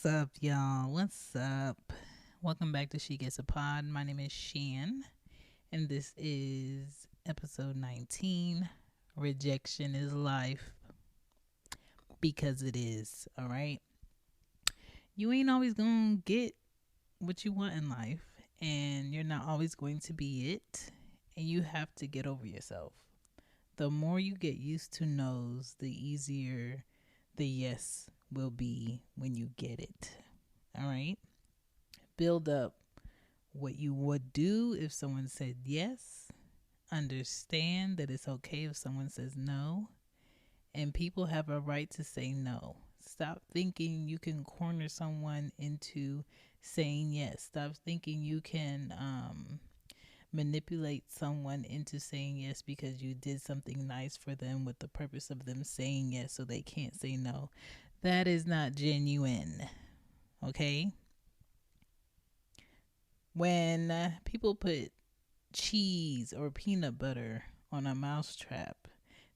up, y'all? What's up? Welcome back to She Gets a Pod. My name is Shan, and this is episode 19, Rejection is Life, because it is, all right? You ain't always gonna get what you want in life, and you're not always going to be it, and you have to get over yourself. The more you get used to no's, the easier the yes will be when you get it. All right? Build up what you would do if someone said yes. Understand that it's okay if someone says no. And people have a right to say no. Stop thinking you can corner someone into saying yes. Stop thinking you can manipulate someone into saying yes because you did something nice for them with the purpose of them saying yes so they can't say no. That is not genuine. Okay? When people put cheese or peanut butter on a mousetrap,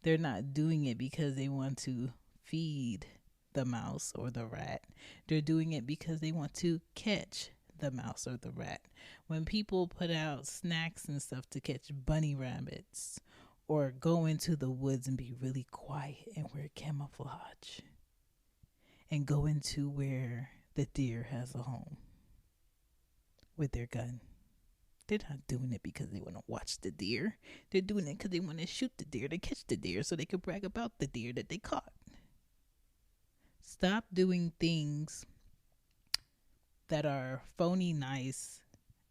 they're not doing it because they want to feed the mouse or the rat. They're doing it because they want to catch the mouse or the rat. When people put out snacks and stuff to catch bunny rabbits or go into the woods and be really quiet and wear camouflage and go into where the deer has a home with their gun, they're not doing it because they want to watch the deer. They're doing it because they want to shoot the deer to catch the deer so they can brag about the deer that they caught. Stop doing things that are phony nice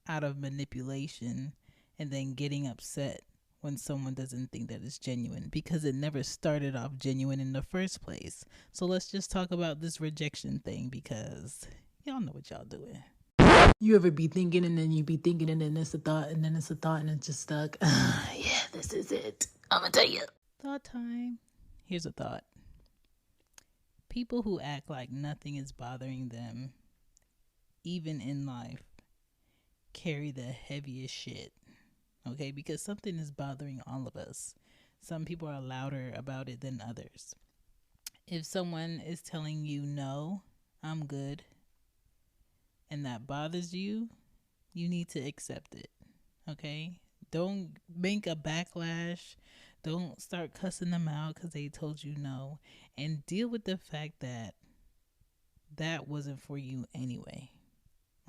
out of manipulation and then getting upset when someone doesn't think that it's genuine because it never started off genuine in the first place. So let's just talk about this rejection thing because y'all know what y'all doing. You ever be thinking and then you be thinking and then it's a thought and then it's a thought and it's just stuck. Yeah, this is it. I'm gonna tell you. Thought time. Here's a thought. People who act like nothing is bothering them, even in life, carry the heaviest shit. Okay, because something is bothering all of us. Some people are louder about it than others. If someone is telling you, no, I'm good, and that bothers you, you need to accept it. Okay? Don't make a backlash. Don't start cussing them out because they told you no. And deal with the fact that that wasn't for you anyway.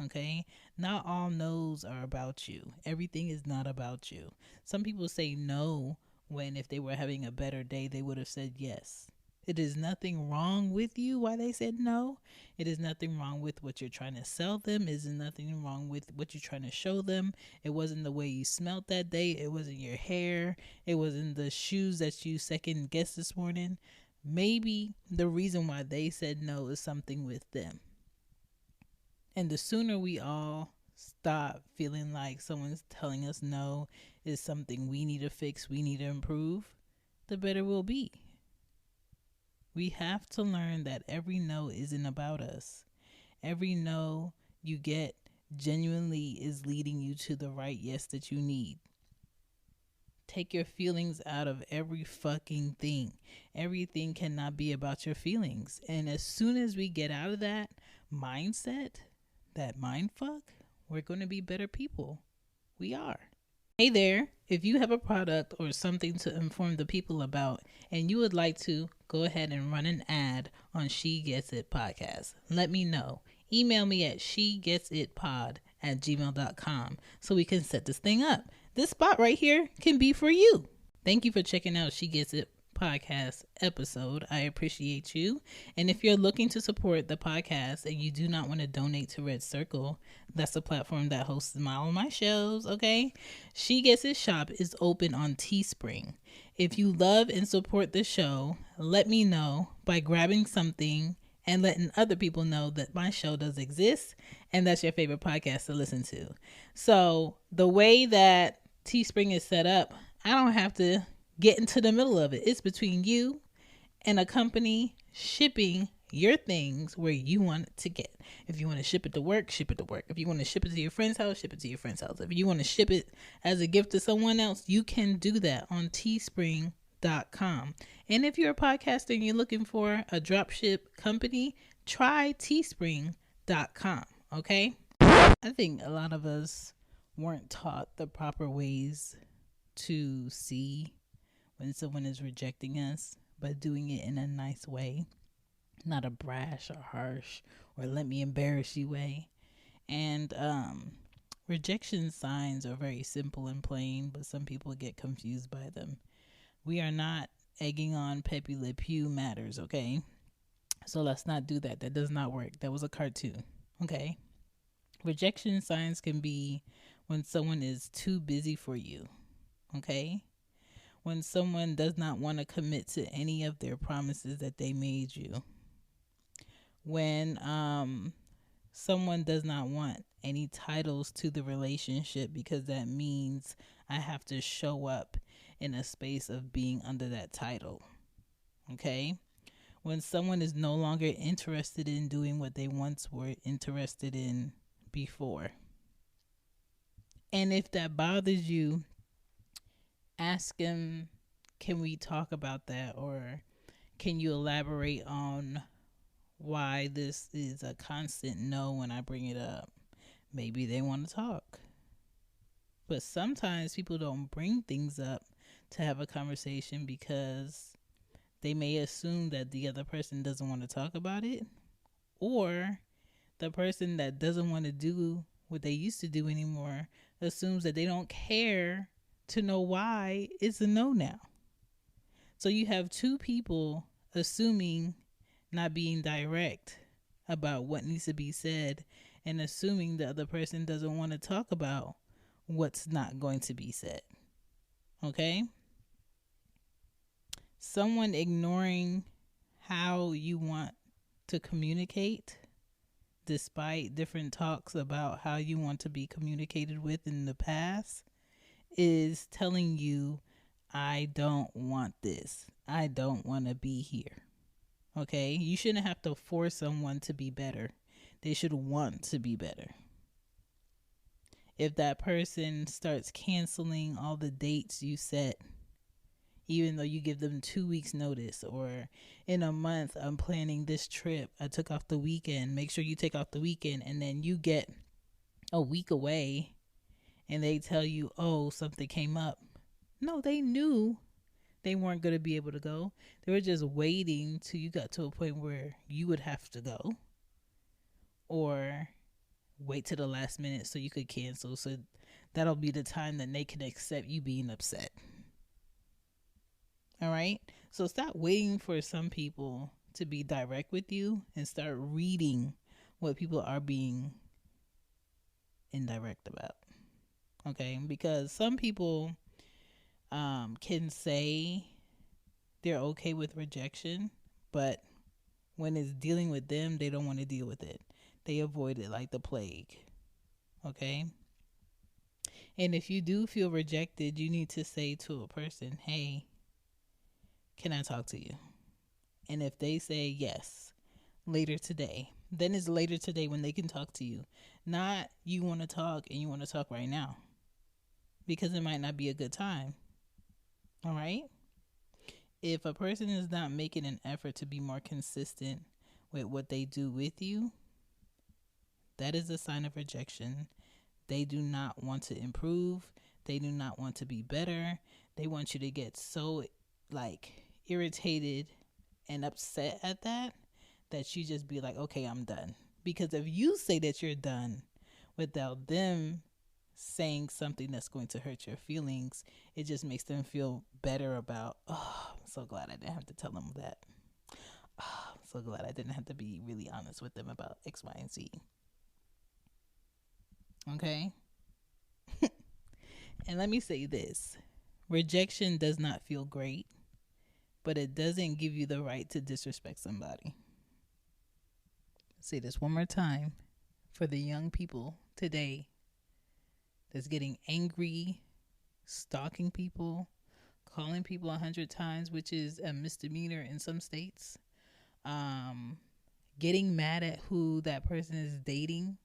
Okay? Not all no's are about you. Everything is not about you. Some people say no when if they were having a better day, they would have said yes. It is nothing wrong with you why they said no. It is nothing wrong with what you're trying to sell them. It is nothing wrong with what you're trying to show them. It wasn't the way you smelled that day. It wasn't your hair. It wasn't the shoes that you second guessed this morning. Maybe the reason why they said no is something with them. And the sooner we all stop feeling like someone's telling us no is something we need to fix, we need to improve, the better we'll be. We have to learn that every no isn't about us. Every no you get genuinely is leading you to the right yes that you need. Take your feelings out of every fucking thing. Everything cannot be about your feelings. And as soon as we get out of that mindset, that mind fuck, we're going to be better people. We are. Hey there, if you have a product or something to inform the people about and you would like to go ahead and run an ad on She Gets It Podcast, let me know. Email me at shegetsitpod@gmail.com so we can set this thing up. This spot right here can be for you. Thank you for checking out She Gets It Podcast episode. I appreciate you. And if you're looking to support the podcast and you do not want to donate to Red Circle, that's the platform that hosts all of my shows, okay? She Gets It shop is open on Teespring. If you love and support the show, let me know by grabbing something and letting other people know that my show does exist and that's your favorite podcast to listen to. So the way that Teespring is set up, I don't have to get into the middle of it. It's between you and a company shipping your things where you want it to get. If you want to ship it to work, ship it to work. If you want to ship it to your friend's house, ship it to your friend's house. If you want to ship it as a gift to someone else, you can do that on teespring.com. And if you're a podcaster and you're looking for a dropship company, try Teespring Okay. I think a lot of us weren't taught the proper ways to see when someone is rejecting us, but doing it in a nice way, not a brash or harsh or let me embarrass you way. And rejection signs are very simple and plain, but some people get confused by them. We are not egging on Pepe Le Pew matters, okay? So let's not do that. That does not work. That was a cartoon, okay? Rejection signs can be when someone is too busy for you, okay? When someone does not want to commit to any of their promises that they made you. When someone does not want any titles to the relationship because that means I have to show up in a space of being under that title. Okay? When someone is no longer interested in doing what they once were interested in before. And if that bothers you, ask him, can we talk about that? Or can you elaborate on why this is a constant no when I bring it up? Maybe they want to talk. But sometimes people don't bring things up to have a conversation because they may assume that the other person doesn't want to talk about it, or the person that doesn't want to do what they used to do anymore assumes that they don't care to know why it's a no now. So you have two people assuming, not being direct about what needs to be said, and assuming the other person doesn't want to talk about what's not going to be said. Okay? Someone ignoring how you want to communicate, despite different talks about how you want to be communicated with in the past, is telling you, I don't want this. I don't want to be here. Okay? You shouldn't have to force someone to be better. They should want to be better. If that person starts canceling all the dates you set, even though you give them 2 weeks notice, or in a month, I'm planning this trip, I took off the weekend, make sure you take off the weekend, and then you get a week away and they tell you, oh, something came up. No, they knew they weren't going to be able to go. They were just waiting till you got to a point where you would have to go, or wait to the last minute so you could cancel. So that'll be the time that they can accept you being upset. All right? So stop waiting for some people to be direct with you and start reading what people are being indirect about. Okay? Because some people can say they're okay with rejection, but when it's dealing with them, they don't want to deal with it. They avoid it like the plague. Okay? And if you do feel rejected, you need to say to a person, hey, can I talk to you? And if they say yes, later today, then it's later today when they can talk to you. Not you want to talk and you want to talk right now, because it might not be a good time. All right? If a person is not making an effort to be more consistent with what they do with you, that is a sign of rejection. They do not want to improve. They do not want to be better. They want you to get so irritated and upset at that you just be like, okay, I'm done. Because if you say that you're done without them saying something that's going to hurt your feelings, it just makes them feel better about, oh, I'm so glad I didn't have to tell them that. Oh, I'm so glad I didn't have to be really honest with them about X, Y, and Z. Okay? And let me say this. Rejection does not feel great, but it doesn't give you the right to disrespect somebody. I'll say this one more time for the young people today that's getting angry, stalking people, calling people 100 times, which is a misdemeanor in some states. Getting mad at who that person is dating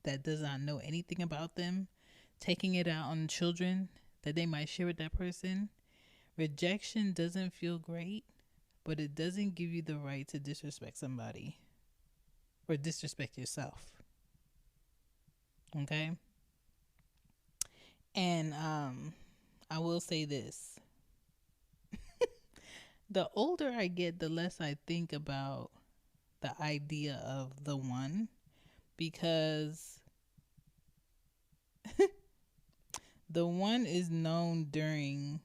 that does not know anything about them, taking it out on children that they might share with that person. Rejection doesn't feel great, but it doesn't give you the right to disrespect somebody. or disrespect yourself. Okay? And I will say this. The older I get, the less I think about the idea of the one, because the one is known during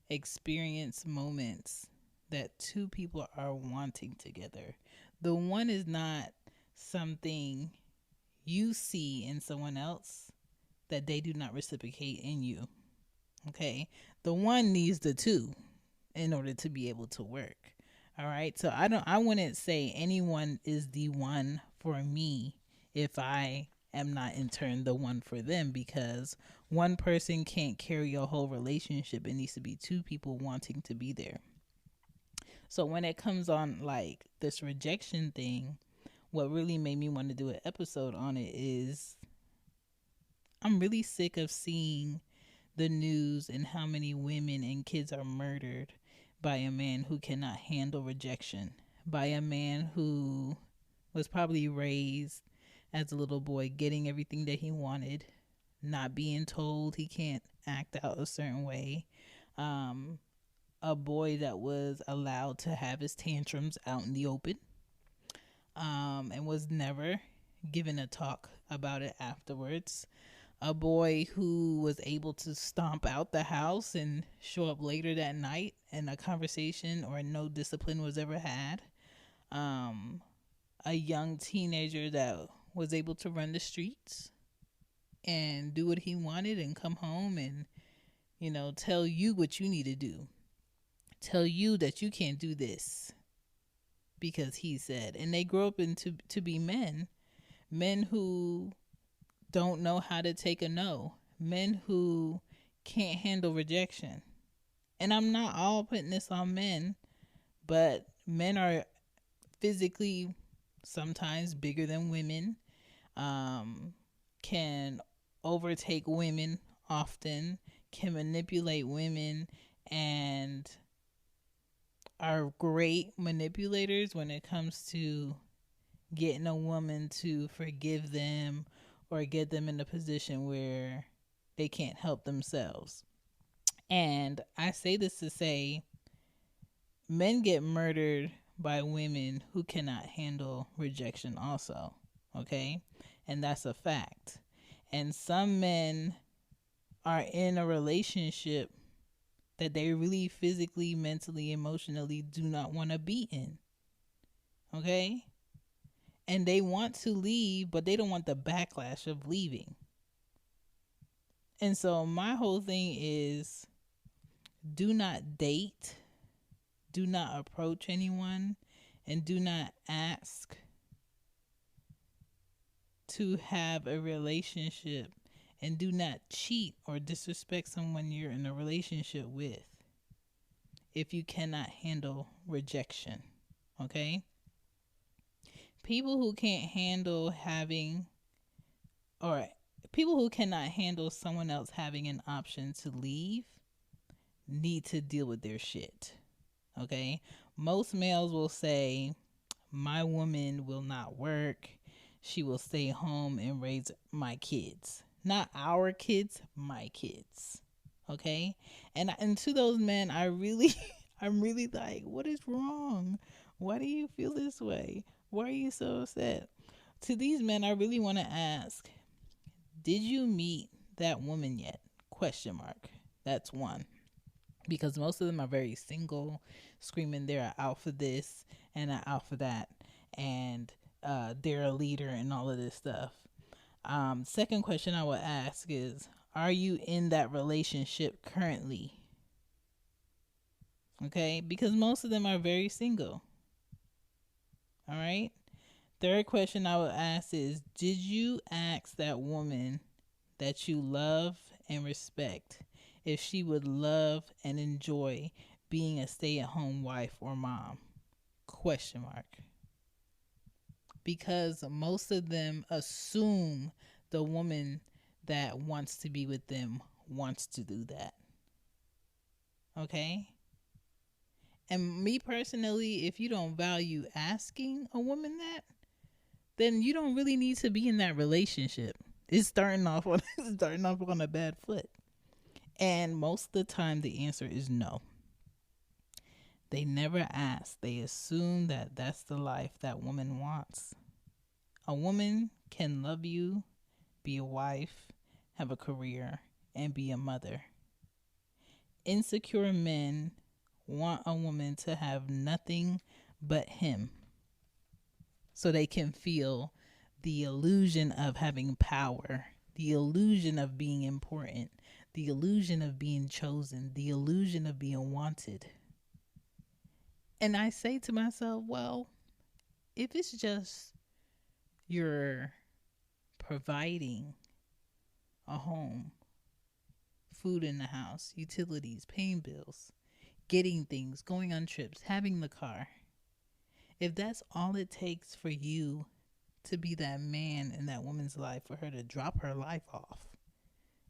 experience moments that two people are wanting together. The one is not something you see in someone else that they do not reciprocate in you. Okay? The one needs the two in order to be able to work. All right? So I wouldn't say anyone is the one for me if I am not in turn the one for them, because one person can't carry a whole relationship. It needs to be two people wanting to be there. So when it comes on like this rejection thing, what really made me want to do an episode on it is I'm really sick of seeing the news and how many women and kids are murdered by a man who cannot handle rejection, by a man who was probably raised as a little boy getting everything that he wanted, not being told he can't act out a certain way. A boy that was allowed to have his tantrums out in the open, and was never given a talk about it afterwards. A boy who was able to stomp out the house and show up later that night, and a conversation or no discipline was ever had. A young teenager that was able to run the streets and do what he wanted and come home and, tell you what you need to do. Tell you that you can't do this because he said. And they grow up into to be men who don't know how to take a no, men who can't handle rejection. And I'm not all putting this on men, but men are physically sometimes bigger than women, can overtake women often, can manipulate women, and are great manipulators when it comes to getting a woman to forgive them or get them in a position where they can't help themselves. And I say this to say men get murdered by women who cannot handle rejection also. Okay? And that's a fact. And some men are in a relationship that they really physically, mentally, emotionally do not want to be in. Okay? And they want to leave, but they don't want the backlash of leaving. And so my whole thing is, do not date, do not approach anyone, and do not ask to have a relationship, and do not cheat or disrespect someone you're in a relationship with if you cannot handle rejection. Okay? People who can't handle having, or people who cannot handle someone else having an option to leave need to deal with their shit. Okay? Most males will say, my woman will not work. She will stay home and raise my kids. Not our kids, my kids. Okay? And to those men, I'm really like, what is wrong? Why do you feel this way? Why are you so upset? To these men, I really want to ask, did you meet that woman yet? Question mark. That's one. Because most of them are very single, screaming they're out for this and out for that, and they're a leader and all of this stuff. Second question I would ask is, are you in that relationship currently? Okay, because most of them are very single. All right. Third question I would ask is, did you ask that woman that you love and respect if she would love and enjoy being a stay-at-home wife or mom? Question mark. Because most of them assume the woman that wants to be with them wants to do that. Okay? And me personally, if you don't value asking a woman that, then you don't really need to be in that relationship. It's starting off on starting off on a bad foot. And most of the time the answer is no. They never ask. They assume that that's the life that woman wants. A woman can love you, be a wife, have a career, and be a mother. Insecure men want a woman to have nothing but him so they can feel the illusion of having power, the illusion of being important, the illusion of being chosen, the illusion of being wanted. And I say to myself, well, if it's just you're providing a home, food in the house, utilities, paying bills, getting things, going on trips, having the car, if that's all it takes for you to be that man in that woman's life, for her to drop her life off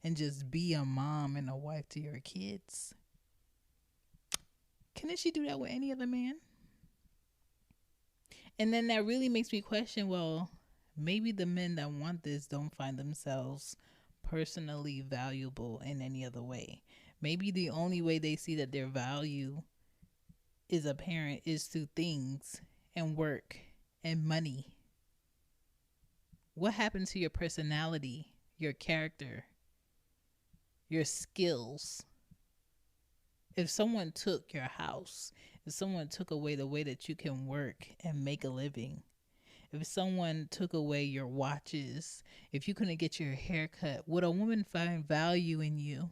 and just be a mom and a wife to your kids, can she do that with any other man? And then that really makes me question, well, maybe the men that want this don't find themselves personally valuable in any other way. Maybe the only way they see that their value is apparent is through things and work and money. What happened to your personality, your character, your skills? If someone took your house, if someone took away the way that you can work and make a living, if someone took away your watches, if you couldn't get your hair cut, would a woman find value in you?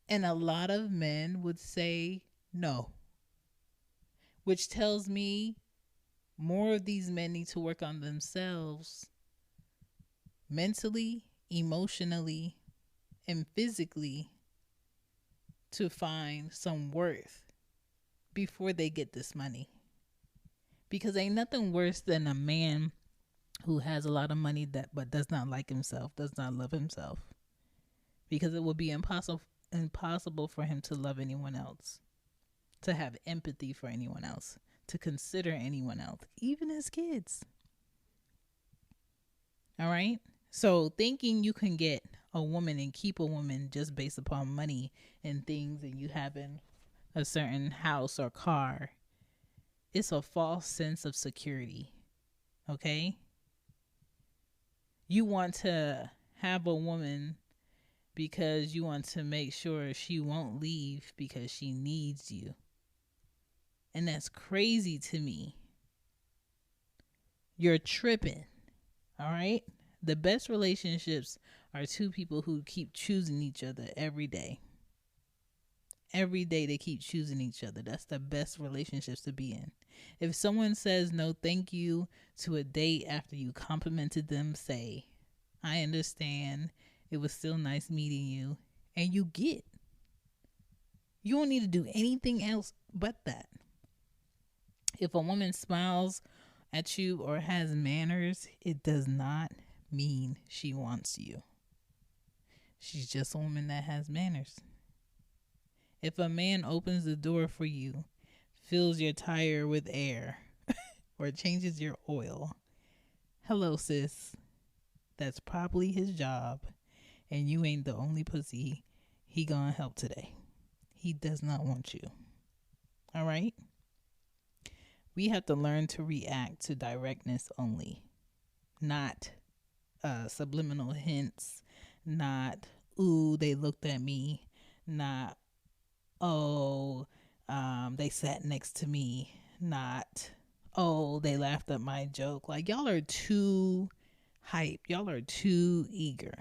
And a lot of men would say no, which tells me more of these men need to work on themselves mentally, emotionally, and physically to find some worth before they get this money. Because ain't nothing worse than a man who has a lot of money but does not like himself, does not love himself. Because it will be impossible for him to love anyone else, to have empathy for anyone else, to consider anyone else, even his kids. All right? So thinking you can get a woman and keep a woman just based upon money and things and you having a certain house or car, it's a false sense of security. Okay? You want to have a woman because you want to make sure she won't leave because she needs you. And that's crazy to me. You're tripping. All right? The best relationships are two people who keep choosing each other every day. Every day they keep choosing each other. That's the best relationships to be in. If someone says no thank you to a date after you complimented them, say, I understand. It was still nice meeting you. And you get. You don't need to do anything else but that. If a woman smiles at you or has manners, it does not mean she wants you. She's just a woman that has manners. If a man opens the door for you, fills your tire with air, or changes your oil, hello sis, that's probably his job, and you ain't the only pussy he gonna help today. He does not want you. All right? We have to learn to react to directness only, not subliminal hints, not, ooh, they looked at me, not, oh, they sat next to me, not, oh, they laughed at my joke. Like, y'all are too hype. Y'all are too eager.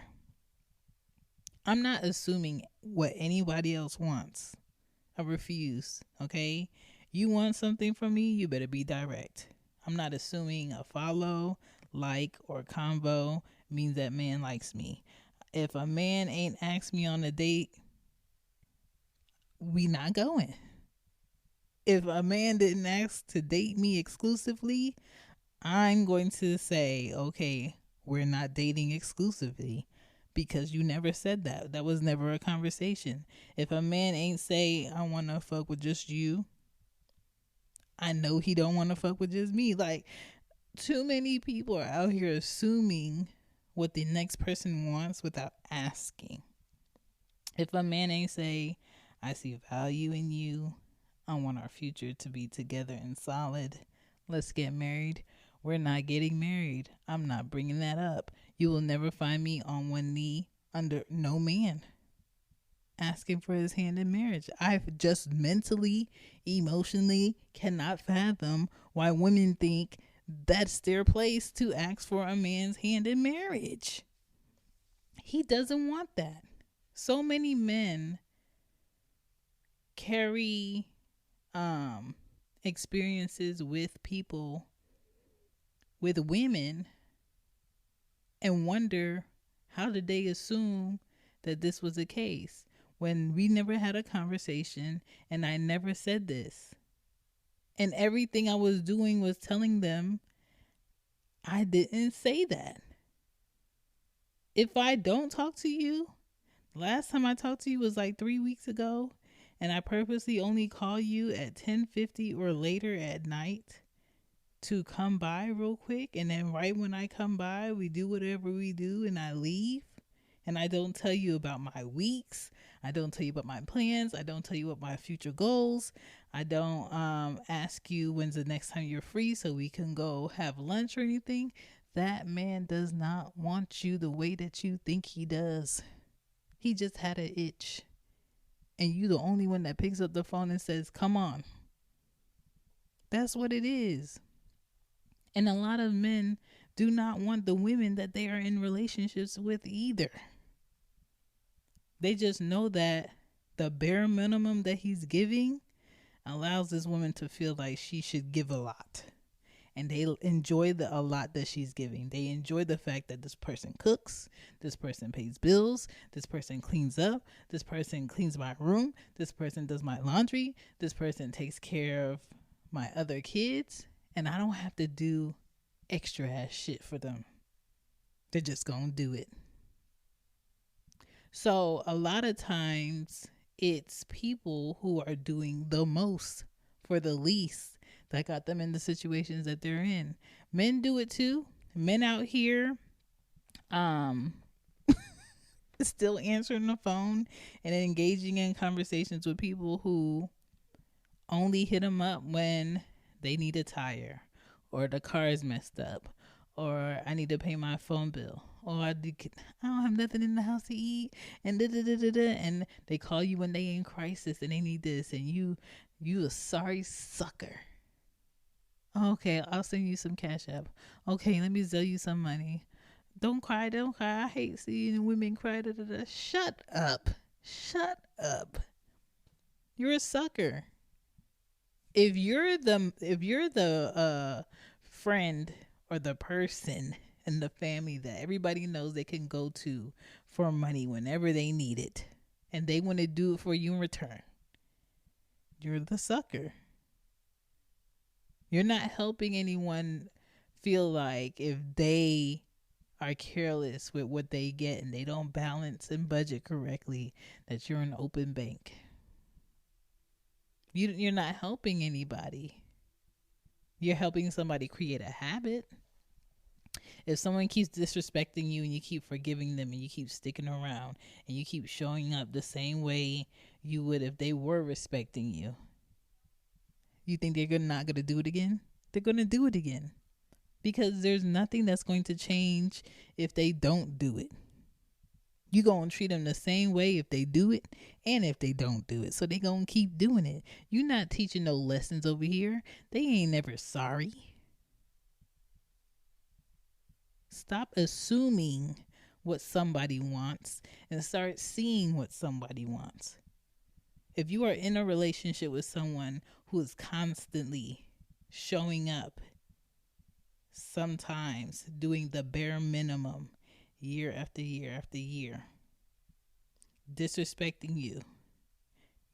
I'm not assuming what anybody else wants. I refuse, okay? You want something from me, you better be direct. I'm not assuming a follow, like, or convo means that man likes me. If a man ain't asked me on a date, we not going. If a man didn't ask to date me exclusively, I'm going to say, okay, we're not dating exclusively because you never said that. That was never a conversation. If a man ain't say, I want to fuck with just you, I know he don't want to fuck with just me. Like, Too many people are out here assuming what the next person wants without asking. If a man ain't say, I see value in you, I want our future to be together and solid, let's get married, we're not getting married. I'm not bringing that up. You will never find me on one knee under no man asking for his hand in marriage. I just mentally, emotionally cannot fathom why women think that's their place to ask for a man's hand in marriage. He doesn't want that. So many men carry um experiences with people, with women, and wonder, how did they assume that this was the case when we never had a conversation and I never said this, and everything I was doing was telling them I didn't say that. If I don't talk to you, last time I talked to you was like 3 weeks ago, and I purposely only call you at 10:50 or later at night to come by real quick, and then right when I come by, we do whatever we do and I leave, and I don't tell you about my weeks, I don't tell you about my plans, I don't tell you about my future goals, I don't ask you when's the next time you're free so we can go have lunch or anything. That man does not want you the way that you think he does. He just had an itch, and you the only one that picks up the phone and says, come on. That's what it is. And a lot of men do not want the women that they are in relationships with either. They just know that the bare minimum that he's giving allows this woman to feel like she should give a lot. And they enjoy a lot that she's giving. They enjoy the fact that this person cooks, this person pays bills, this person cleans up, this person cleans my room, this person does my laundry, this person takes care of my other kids, and I don't have to do extra ass shit for them. They're just gonna do it. So a lot of times it's people who are doing the most for the least that got them in the situations that they're in. Men do it too. Men out here still answering the phone and engaging in conversations with people who only hit them up when they need a tire, or the car is messed up, or I need to pay my phone bill, or I don't have nothing in the house to eat, and and they call you when they in crisis and they need this, and you a sorry sucker. Okay, I'll send you some cash app. Okay, let me sell you some money. Don't cry, don't cry. I hate seeing women cry. Shut up. Shut up. You're a sucker. If you're the friend or the person in the family that everybody knows they can go to for money whenever they need it, and they want to do it for you in return, you're the sucker. You're not helping anyone feel like if they are careless with what they get and they don't balance and budget correctly, that you're an open bank. You're not helping anybody. You're helping somebody create a habit. If someone keeps disrespecting you and you keep forgiving them and you keep sticking around and you keep showing up the same way you would if they were respecting you, you think they're not going to do it again? They're going to do it again, because there's nothing that's going to change if they don't do it. You going to treat them the same way if they do it and if they don't do it. So they going to keep doing it. You're not teaching no lessons over here. They ain't never sorry. Stop assuming what somebody wants and start seeing what somebody wants. If you are in a relationship with someone who is constantly showing up, sometimes doing the bare minimum year after year after year, disrespecting you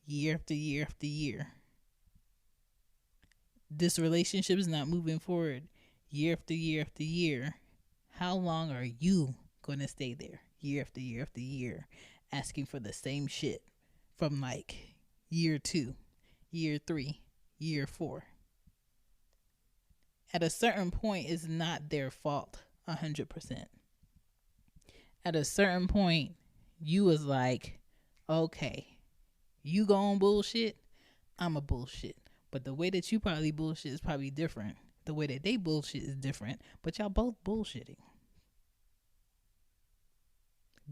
year after year after year, this relationship is not moving forward year after year after year, how long are you going to stay there year after year after year asking for the same shit from like year 2, year 3, year 4? At a certain point, it's not their fault 100%. At a certain point, you was like, okay, you go on bullshit, I'm a bullshit. But the way that you probably bullshit is probably different. The way that they bullshit is different, but y'all both bullshitting.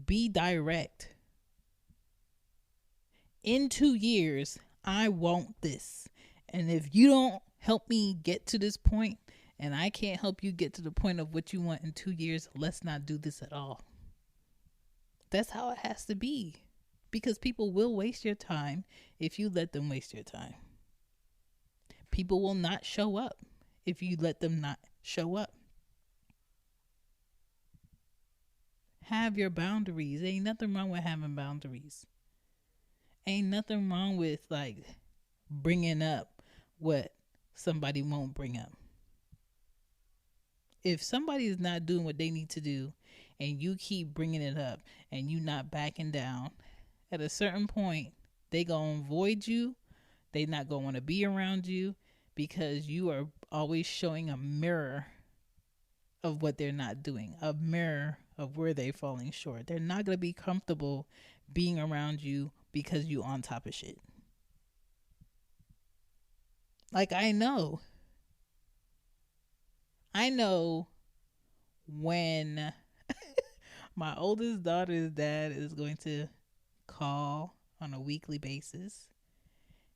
Be direct. In 2 years, I want this. And if you don't help me get to this point, and I can't help you get to the point of what you want in 2 years, let's not do this at all. That's how it has to be. Because people will waste your time if you let them waste your time. People will not show up if you let them not show up. Have your boundaries. Ain't nothing wrong with having boundaries. Ain't nothing wrong with like bringing up what somebody won't bring up. If somebody is not doing what they need to do and you keep bringing it up and you not backing down, at a certain point, they going to avoid you. They not going to want to be around you because you are always showing a mirror of what they're not doing, a mirror of where they're falling short. They're not going to be comfortable being around you because you on top of shit. Like, I know when my oldest daughter's dad is going to call on a weekly basis.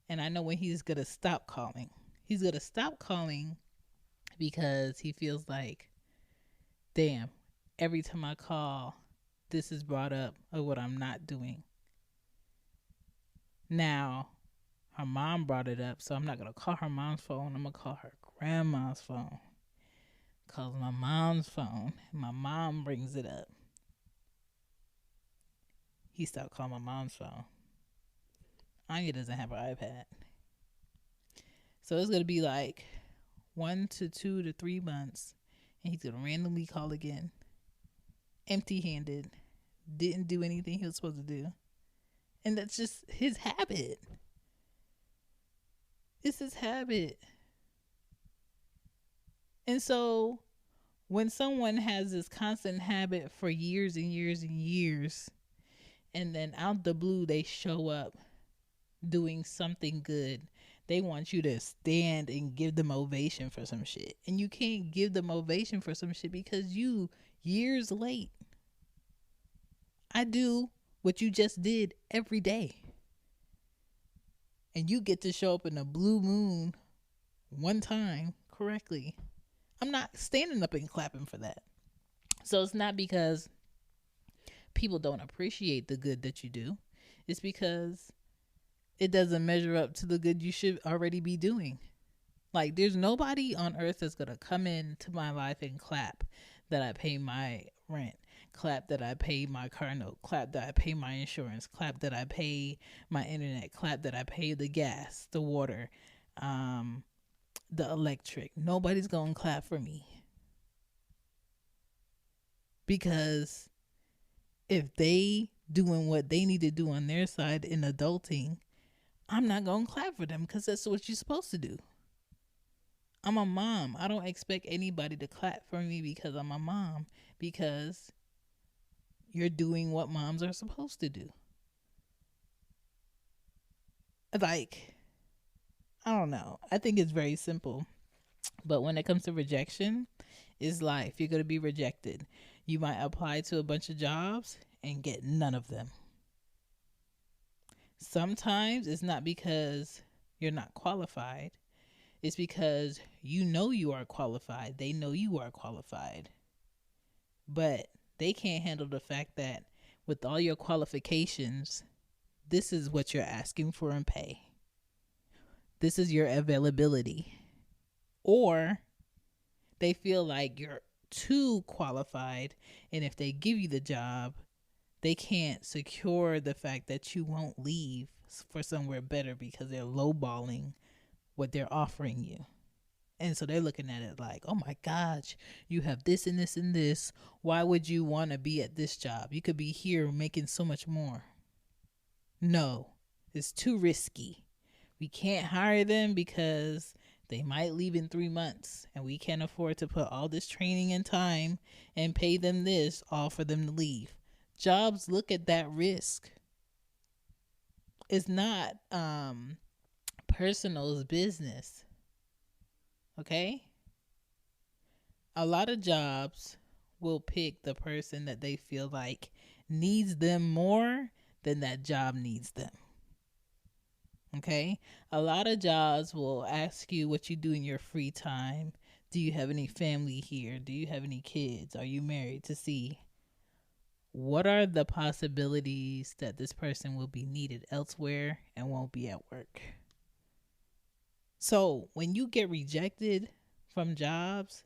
And I know when he's going to stop calling. He's going to stop calling because he feels like, damn, every time I call, this is brought up of what I'm not doing. Now, her mom brought it up, so I'm not going to call her mom's phone. I'm going to call her grandma's phone. Calls my mom's phone. My mom brings it up. He stopped calling my mom's phone. Anya doesn't have her iPad. So it's going to be like 1 to 2 to 3 months. And he's going to randomly call again. Empty-handed. Didn't do anything he was supposed to do. And that's just his habit. It's his habit. And so when someone has this constant habit for years and years and years, and then out the blue they show up doing something good, they want you to stand and give them ovation for some shit. And you can't give them ovation for some shit because you years late. I do what you just did every day. And you get to show up in a blue moon one time correctly. I'm not standing up and clapping for that. So it's not because people don't appreciate the good that you do. It's because it doesn't measure up to the good you should already be doing. Like, there's nobody on earth that's going to come into my life and clap that I pay my rent, clap that I pay my car note, clap that I pay my insurance, clap that I pay my internet, clap that I pay the gas, the water, the electric. Nobody's going to clap for me. Because if they doing what they need to do on their side in adulting, I'm not going to clap for them because that's what you're supposed to do. I'm a mom. I don't expect anybody to clap for me because I'm a mom, because you're doing what moms are supposed to do. Like, I don't know. I think it's very simple. But when it comes to rejection, it's life. You're going to be rejected. You might apply to a bunch of jobs and get none of them. Sometimes it's not because you're not qualified. It's because you know you are qualified. They know you are qualified. But they can't handle the fact that with all your qualifications, this is what you're asking for in pay. This is your availability. Or they feel like you're too qualified, and if they give you the job, they can't secure the fact that you won't leave for somewhere better because they're lowballing what they're offering you. And so they're looking at it like, oh my gosh, you have this and this and this. Why would you want to be at this job? You could be here making so much more. No, it's too risky. We can't hire them because They might leave in 3 months, and we can't afford to put all this training and time and pay them this all for them to leave. Jobs look at that risk. It's not personal's business. Okay? A lot of jobs will pick the person that they feel like needs them more than that job needs them. Okay? A lot of jobs will ask you what you do in your free time. Do you have any family here? Do you have any kids? Are you married? To see what are the possibilities that this person will be needed elsewhere and won't be at work. So when you get rejected from jobs,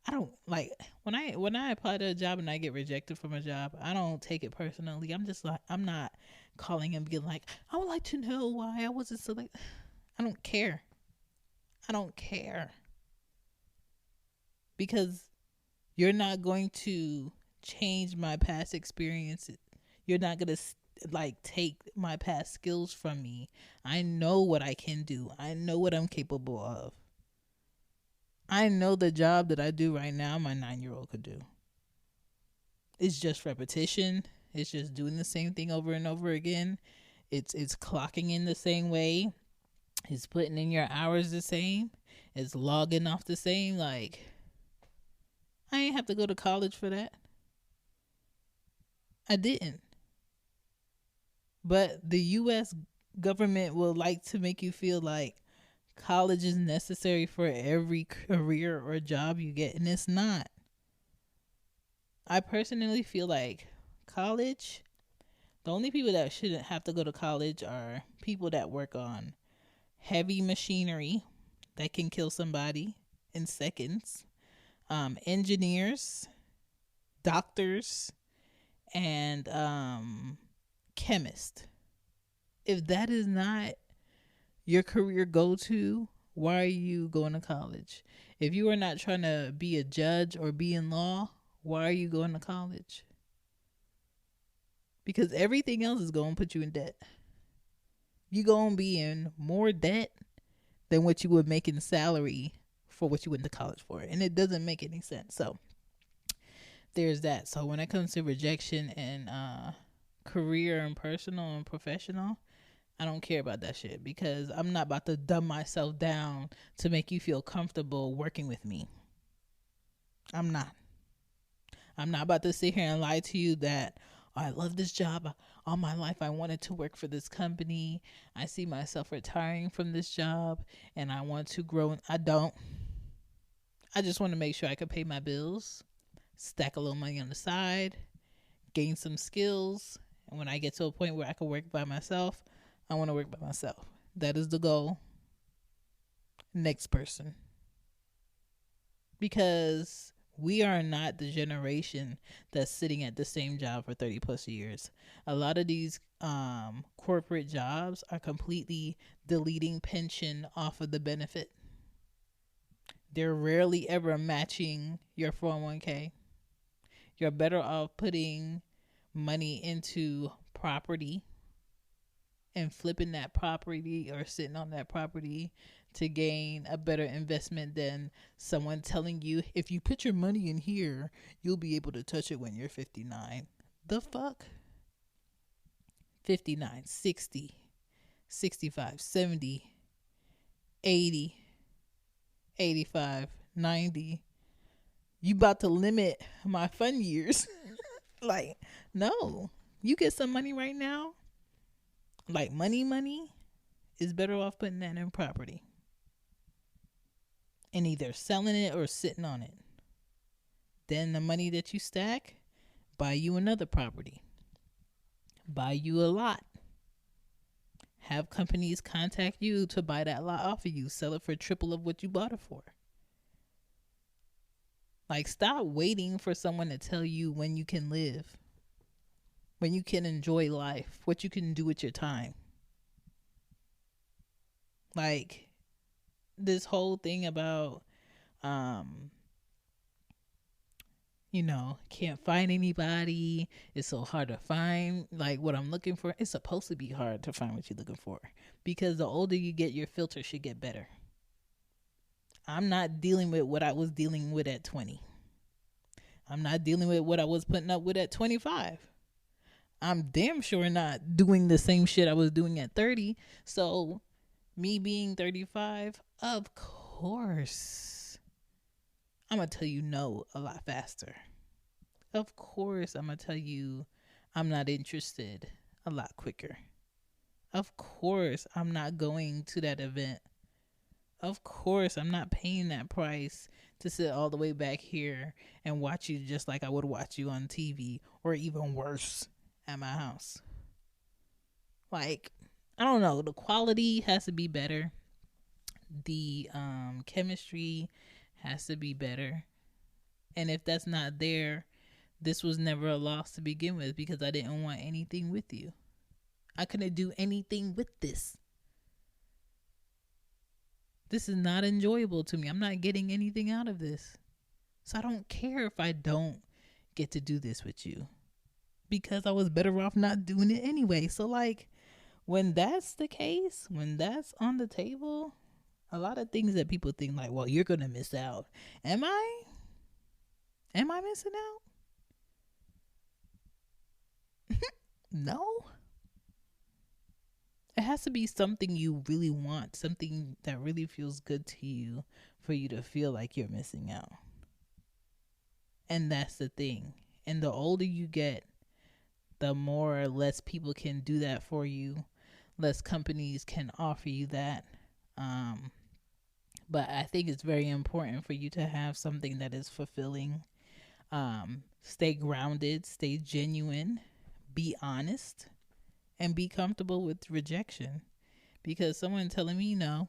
I don't like when I apply to a job and I get rejected from a job, I don't take it personally. I'm just like, I'm not calling and being like, I would like to know why I wasn't selected. I don't care. I don't care. Because you're not going to change my past experiences. You're not going to like take my past skills from me. I know what I can do. I know what I'm capable of. I know the job that I do right now, my 9-year-old could do. It's just repetition. It's just doing the same thing over and over again. It's clocking in the same way. It's putting in your hours the same. It's logging off the same. Like, I ain't have to go to college for that. I didn't. But the U.S. government will like to make you feel like college is necessary for every career or job you get, and it's not. I personally feel like college, the only people that shouldn't have to go to college are people that work on heavy machinery that can kill somebody in seconds, engineers, doctors, and chemists. If that is not your career go-to, why are you going to college? If you are not trying to be a judge or be in law, why are you going to college? Because everything else is going to put you in debt. You're going to be in more debt than what you would make in salary for what you went to college for. And it doesn't make any sense. So there's that. So when it comes to rejection and career and personal and professional, I don't care about that shit, because I'm not about to dumb myself down to make you feel comfortable working with me. I'm not. I'm not about to sit here and lie to you that, oh, I love this job. All my life I wanted to work for this company. I see myself retiring from this job and I want to grow. I don't. I just want to make sure I can pay my bills, stack a little money on the side, gain some skills. And when I get to a point where I can work by myself, I want to work by myself. That is the goal. Next person. Because we are not the generation that's sitting at the same job for 30 plus years. A lot of these corporate jobs are completely deleting pension off of the benefit. They're rarely ever matching your 401k. You're better off putting money into property and flipping that property or sitting on that property to gain a better investment than someone telling you, if you put your money in here, you'll be able to touch it when you're 59. The fuck? 59, 60, 65, 70, 80, 85, 90. You about to limit my fun years. Like, no. You get some money right now, like money is better off putting that in property and either selling it or sitting on it. Then the money that you stack, buy you another property, buy you a lot, have companies contact you to buy that lot off of you, sell it for triple of what you bought it for. Like, stop waiting for someone to tell you when you can live, when you can enjoy life, what you can do with your time. Like, this whole thing about, can't find anybody. It's so hard to find like what I'm looking for. It's supposed to be hard to find what you're looking for, because the older you get, your filter should get better. I'm not dealing with what I was dealing with at 20. I'm not dealing with what I was putting up with at 25. I'm damn sure not doing the same shit I was doing at 30. So, me being 35, of course, I'm going to tell you no a lot faster. Of course, I'm going to tell you I'm not interested a lot quicker. Of course, I'm not going to that event. Of course, I'm not paying that price to sit all the way back here and watch you just like I would watch you on TV, or even worse, at my house. Like, I don't know. The quality has to be better. The chemistry has to be better. And if that's not there, this was never a loss to begin with, because I didn't want anything with you. I couldn't do anything with this. This is not enjoyable to me. I'm not getting anything out of this. So I don't care if I don't get to do this with you, because I was better off not doing it anyway. So, like, when that's the case, when that's on the table, a lot of things that people think, like, well, you're going to miss out. Am I? Am I missing out? No. It has to be something you really want, something that really feels good to you, for you to feel like you're missing out. And that's the thing. And the older you get, the more or less people can do that for you. Less companies can offer you that. But I think it's very important for you to have something that is fulfilling. Stay grounded, stay genuine, be honest, and be comfortable with rejection. Because someone telling me no,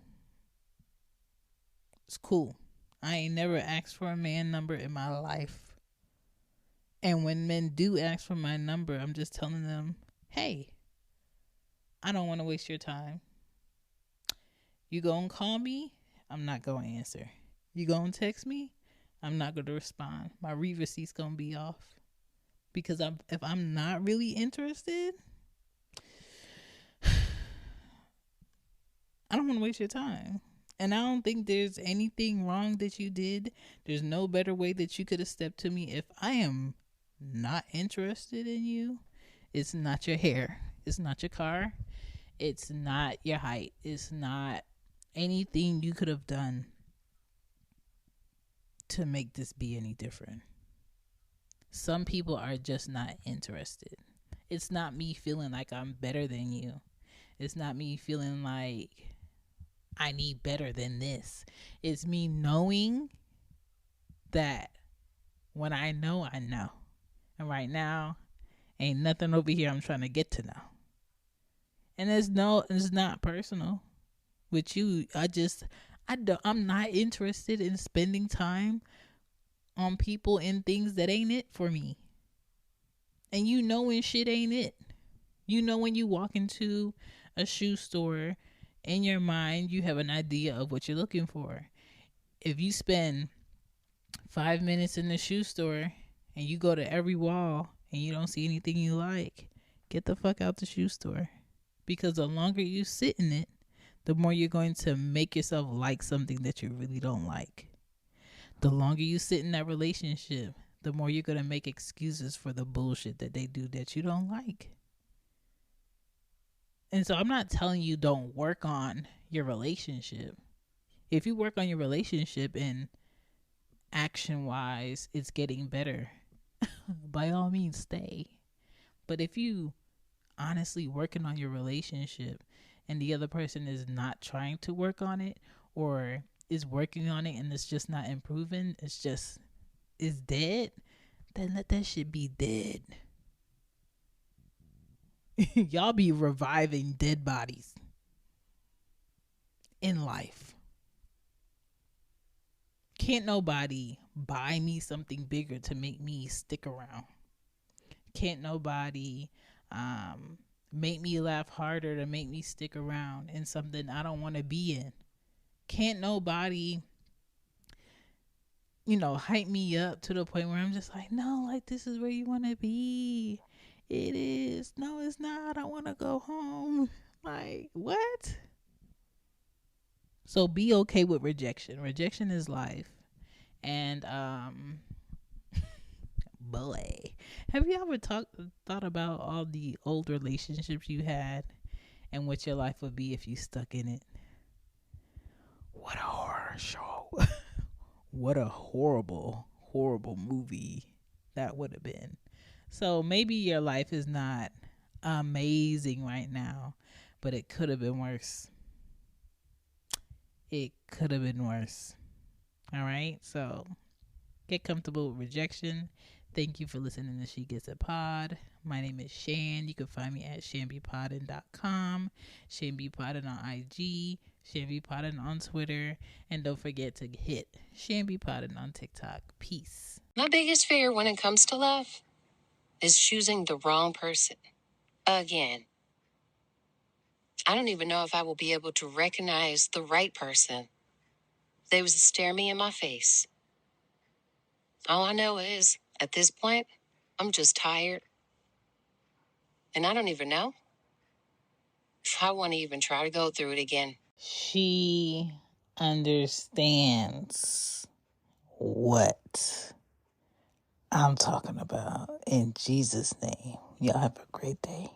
it's cool. I ain't never asked for a man number in my life. And when men do ask for my number, I'm just telling them, hey, I don't want to waste your time. You gonna call me? I'm not gonna answer. You gonna text me? I'm not gonna respond. My read receipt's gonna be off. Because if I'm not really interested, I don't want to waste your time. And I don't think there's anything wrong that you did. There's no better way that you could have stepped to me. If I am not interested in you, it's not your hair, it's not your car, it's not your height, it's not anything you could have done to make this be any different. Some people are just not interested. It's not me feeling like I'm better than you. It's not me feeling like I need better than this. It's me knowing that when I know, I know. And right now, ain't nothing over here I'm trying to get to know. And it's not personal with you. I'm not interested in spending time on people and things that ain't it for me. And you know when shit ain't it. You know when you walk into a shoe store, in your mind you have an idea of what you're looking for. If you spend 5 minutes in the shoe store and you go to every wall and you don't see anything you like, get the fuck out the shoe store. Because the longer you sit in it, the more you're going to make yourself like something that you really don't like. The longer you sit in that relationship, the more you're going to make excuses for the bullshit that they do that you don't like. And so I'm not telling you don't work on your relationship. If you work on your relationship and action wise it's getting better, by all means stay. But if you honestly working on your relationship and the other person is not trying to work on it, or is working on it and it's just not improving, it's dead, then let that shit be dead. Y'all be reviving dead bodies in life. Can't nobody buy me something bigger to make me stick around. Can't nobody make me laugh harder to make me stick around in something I don't want to be in. Can't nobody, hype me up to the point where I'm just like, no, like, this is where you want to be. It is. No, it's not. I want to go home. Like, what? So be okay with rejection. Rejection is life. And boy, have you ever thought about all the old relationships you had and what your life would be if you stuck in it? What a horror show. What a horrible, horrible movie that would have been. So maybe your life is not amazing right now, but it could have been worse. It could have been worse. All right. So get comfortable with rejection. Thank you for listening to She Gets a Pod. My name is Shan. You can find me at shanbypodden.com, shanbypodden on IG, shanbypodden on Twitter, and don't forget to hit shanbypodden on TikTok. Peace. My biggest fear when it comes to love is choosing the wrong person. Again, I don't even know if I will be able to recognize the right person. They was to stare me in my face. All I know is, at this point, I'm just tired. And I don't even know if I want to even try to go through it again. She understands what I'm talking about. In Jesus' name, y'all have a great day.